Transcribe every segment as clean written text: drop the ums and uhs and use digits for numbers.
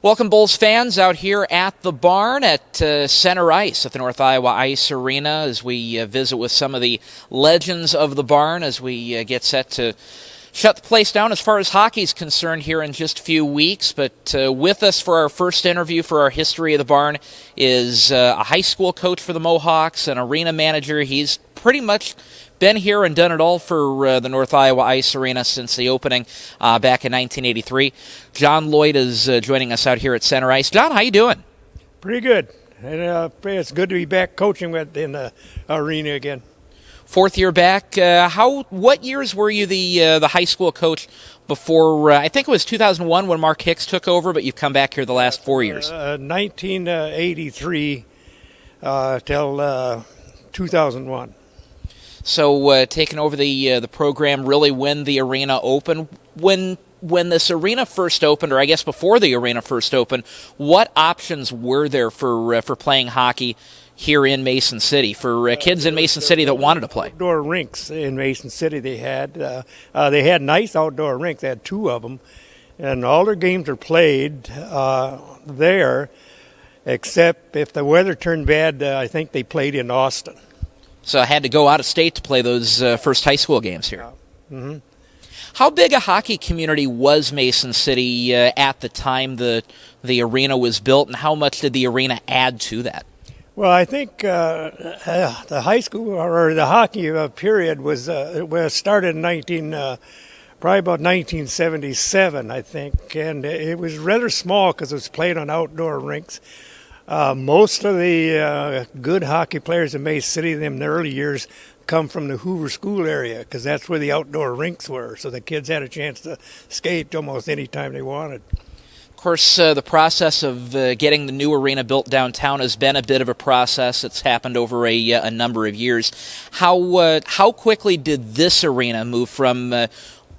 Welcome, Bulls fans, out here at the barn at Center Ice at the North Iowa Ice Arena as we visit with some of the legends of the barn as we get set to shut the place down as far as hockey is concerned here in just a few weeks. But with us for our first interview for our history of the barn is a high school coach for the Mohawks, an arena manager. He's pretty much been here and done it all for the North Iowa Ice Arena since the opening back in 1983. John Lloyd is joining us out here at Center Ice. John, how you doing? Pretty good. And it's good to be back coaching in the arena again. Fourth year back. What years were you the high school coach before? I think it was 2001 when Mark Hicks took over, but you've come back here the last 4 years. 1983 till 2001. So taking over the program really when the arena opened. When this arena first opened, or I guess before the arena first opened, what options were there for playing hockey here in Mason City for kids in Mason City that wanted to play? Outdoor rinks in Mason City they had nice outdoor rinks. They had two of them, and all their games are played there, except if the weather turned bad. I think they played in Austin. So I had to go out of state to play those first high school games here. Mm-hmm. How big a hockey community was Mason City at the time the arena was built, and how much did the arena add to that? Well, I think the high school or the hockey period was started in probably about 1977, I think, and it was rather small because it was played on outdoor rinks. Most of the good hockey players in Mason City in the early years come from the Hoover School area because that's where the outdoor rinks were, so the kids had a chance to skate almost any time they wanted. Of course, the process of getting the new arena built downtown has been a bit of a process. It's happened over a number of years. How quickly did this arena move from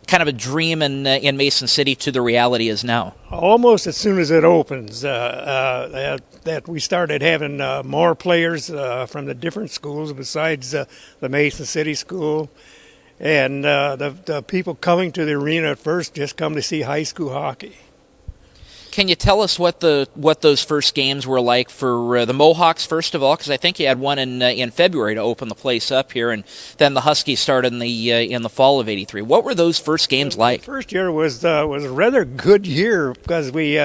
kind of a dream in Mason City to the reality is now? Almost as soon as it opens, that we started having more players from the different schools besides the Mason City school. And the people coming to the arena at first just come to see high school hockey. Can you tell us what those first games were like for the Mohawks, first of all? Because I think you had one in February to open the place up here, and then the Huskies started in the fall of '83. What were those first games like? The first year was a rather good year because we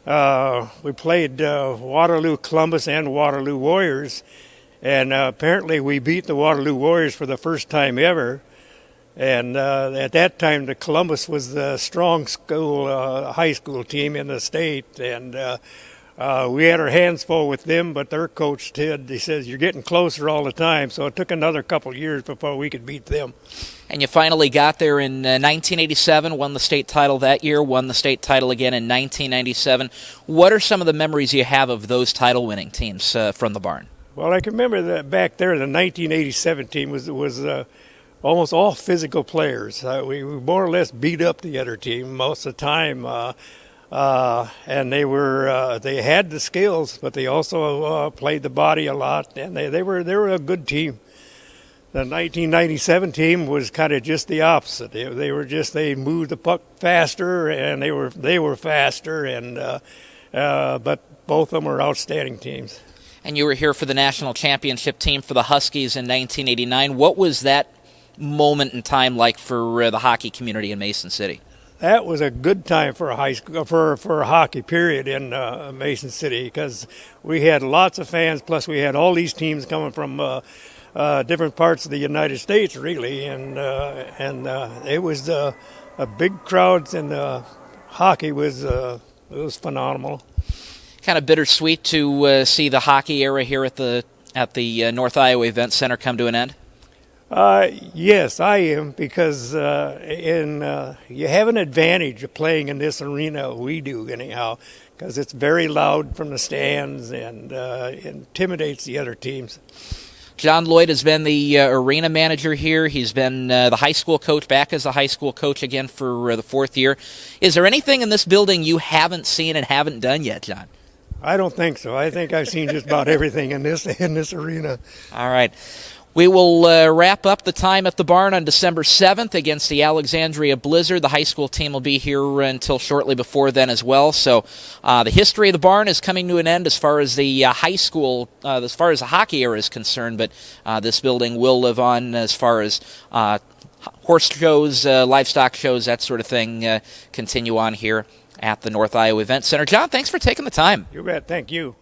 played Waterloo Columbus and Waterloo Warriors, and apparently we beat the Waterloo Warriors for the first time ever. And at that time, the Columbus was the strong school, high school team in the state, and we had our hands full with them. But their coach Ted, he says, "You're getting closer all the time." So it took another couple of years before we could beat them. And you finally got there in 1987, won the state title that year, won the state title again in 1997. What are some of the memories you have of those title-winning teams from the barn? Well, I can remember that back there, the 1987 team was almost all physical players. We more or less beat up the other team most of the time, and they had the skills, but they also played the body a lot, and they were a good team. The 1997 team was kind of just the opposite. They moved the puck faster, and they were faster, and but both of them were outstanding teams. And you were here for the national championship team for the Huskies in 1989. What was that moment in time like for the hockey community in Mason City? That was a good time for a high school for a hockey period in Mason City because we had lots of fans. Plus, we had all these teams coming from different parts of the United States, really, and it was a big crowds, and hockey was phenomenal. Kind of bittersweet to see the hockey era here at the North Iowa Event Center come to an end. Yes, I am, because you have an advantage of playing in this arena. We do, anyhow, because it's very loud from the stands and intimidates the other teams. John Lloyd has been the arena manager here. He's been the high school coach, back as the high school coach again for the fourth year. Is there anything in this building you haven't seen and haven't done yet, John? I don't think so. I think I've seen just about everything in this arena. All right. We will wrap up the time at the barn on December 7th against the Alexandria Blizzard. The high school team will be here until shortly before then as well. So the history of the barn is coming to an end as far as the high school, as far as the hockey era is concerned, but this building will live on as far as horse shows, livestock shows, that sort of thing continue on here at the North Iowa Event Center. John, thanks for taking the time. You bet. Thank you.